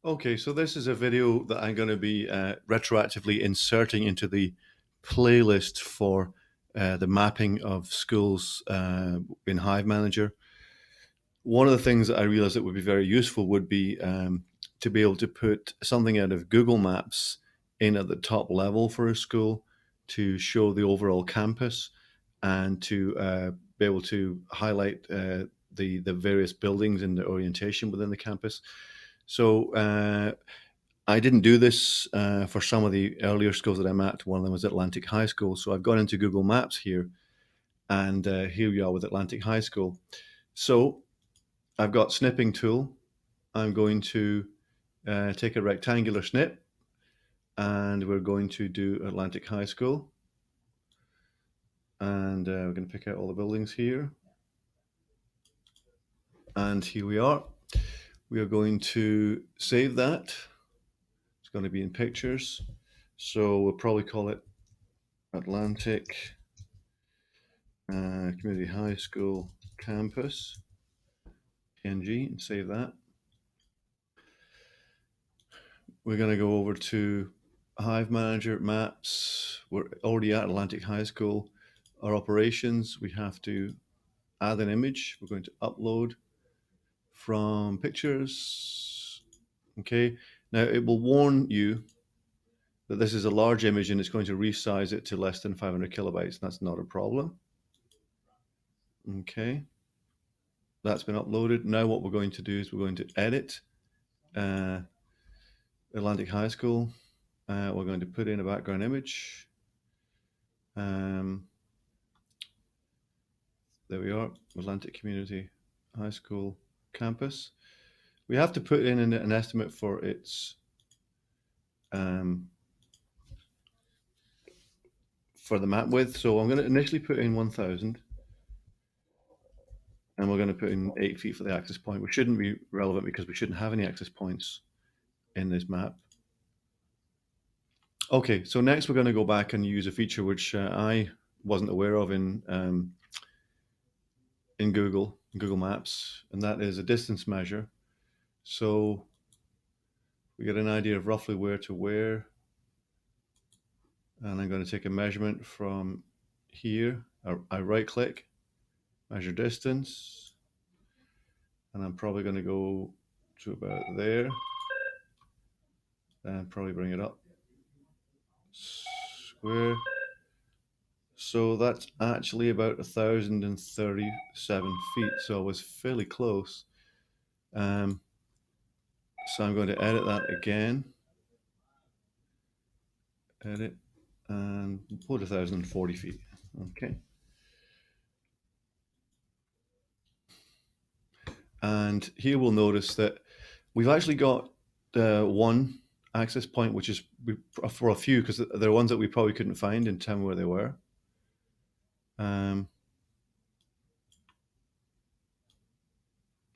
Okay, so this is a video that I'm going to be retroactively inserting into the playlist for the mapping of schools in Hivemanager. One of the things that I realized that would be very useful would be to be able to put something out of Google Maps in at the top level for a school to show the overall campus and to be able to highlight the various buildings and the orientation within the campus. So I didn't do this for some of the earlier schools that I'm at. One of them was Atlantic High School. So I've gone into Google Maps here, and here we are with Atlantic High School. So I've got snipping tool. I'm going to take a rectangular snip, and we're going to do Atlantic High School. And we're going to pick out all the buildings here. And here we are. We are going to save that. It's going to be in pictures. So we'll probably call it Atlantic Community High School Campus, PNG, and save that. We're going to go over to Hivemanager, Maps. We're already at Atlantic High School. Our operations, we have to add an image. We're going to upload from pictures. Okay, now it will warn you that this is a large image and it's going to resize it to less than 500 kilobytes. That's not a problem. Okay, that's been uploaded. Now what we're going to do is we're going to edit Atlantic High School. We're going to put in a background image. There we are, Atlantic Community High School Campus. We have to put in an estimate for its for the map width. So I'm going to initially put in 1,000. And we're going to put in 8 feet for the access point, which shouldn't be relevant because we shouldn't have any access points in this map. Okay, so next we're going to go back and use a feature which I wasn't aware of in Google Maps, and that is a distance measure. So we get an idea of roughly where to where, and I'm going to take a measurement from here. I right click, measure distance, and I'm probably going to go to about there, and probably bring it up square. So that's actually about 1,037 feet. So I was fairly close. So I'm going to edit that again. Edit and put 1,040 feet. Okay. And here we'll notice that we've actually got one access point, which is for a few, because there are ones that we probably couldn't find and tell me where they were.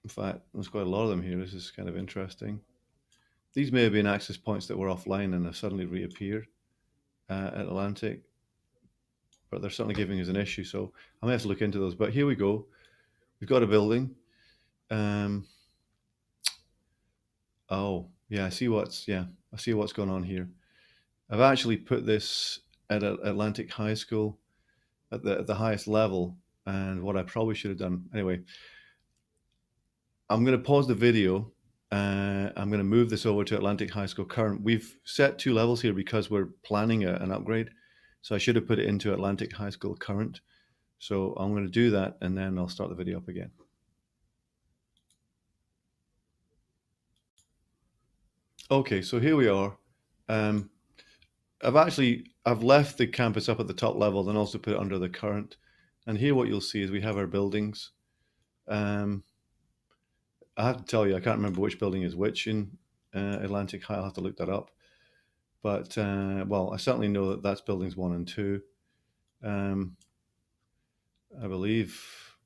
In fact, there's quite a lot of them here. This is kind of interesting. These may have been access points that were offline and have suddenly reappeared at Atlantic, but they're certainly giving us an issue. So I may have to look into those. But here we go. We've got a building. Oh, yeah, I see what's going on here. I've actually put this at Atlantic High School at the highest level, and what I probably should have done anyway. I'm going to pause the video. I'm going to move this over to Atlantic High School current. We've set 2 levels here because we're planning an upgrade. So I should have put it into Atlantic High School current. So I'm going to do that, and then I'll start the video up again. Okay, so here we are. I've left the campus up at the top level and also put it under the current. And here what you'll see is we have our buildings. I have to tell you, I can't remember which building is which in Atlantic High. I'll have to look that up. But, well, I certainly know that that's buildings 1 and 2. I believe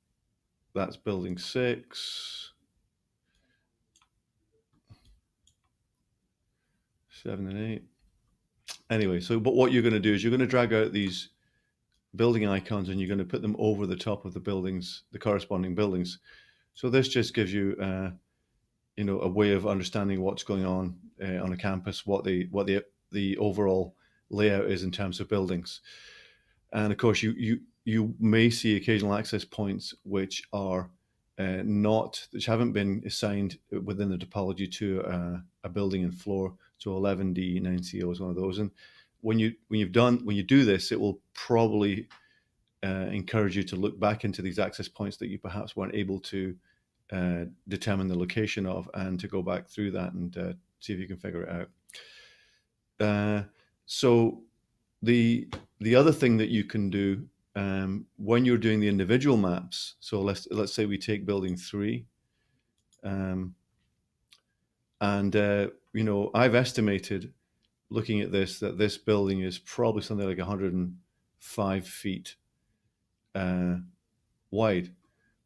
that's building 6, 7 and 8. Anyway, so but what you're going to do is you're going to drag out these building icons and you're going to put them over the top of the buildings, the corresponding buildings. So this just gives you a way of understanding what's going on a campus, what the overall layout is in terms of buildings. And of course, you may see occasional access points which haven't been assigned within the topology to a building and floor. So 11D 9CO is one of those. And when you do this, it will probably encourage you to look back into these access points that you perhaps weren't able to determine the location of, and to go back through that and see if you can figure it out. So the other thing that you can do when you're doing the individual maps. So let's say we take building 3, and I've estimated, looking at this, that this building is probably something like 105 feet wide.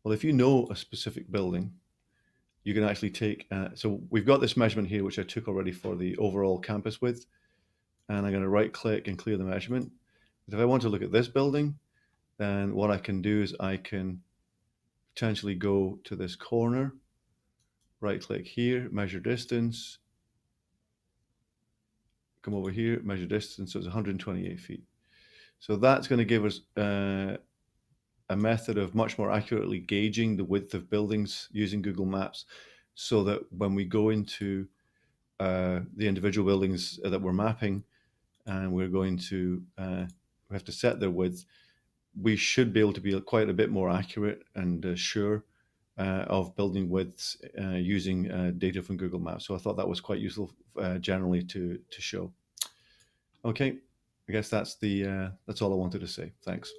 Well, if you know a specific building, you can actually take, so we've got this measurement here, which I took already for the overall campus width, and I'm going to right click and clear the measurement. But if I want to look at this building, then what I can do is I can potentially go to this corner, right click here, measure distance, come over here, measure distance, so it's 128 feet. So that's going to give us a method of much more accurately gauging the width of buildings using Google Maps, so that when we go into the individual buildings that we're mapping, and we have to set their width, we should be able to be quite a bit more accurate and sure of building widths using data from Google Maps. So I thought that was quite useful generally to show. Okay, I guess that's all I wanted to say. Thanks.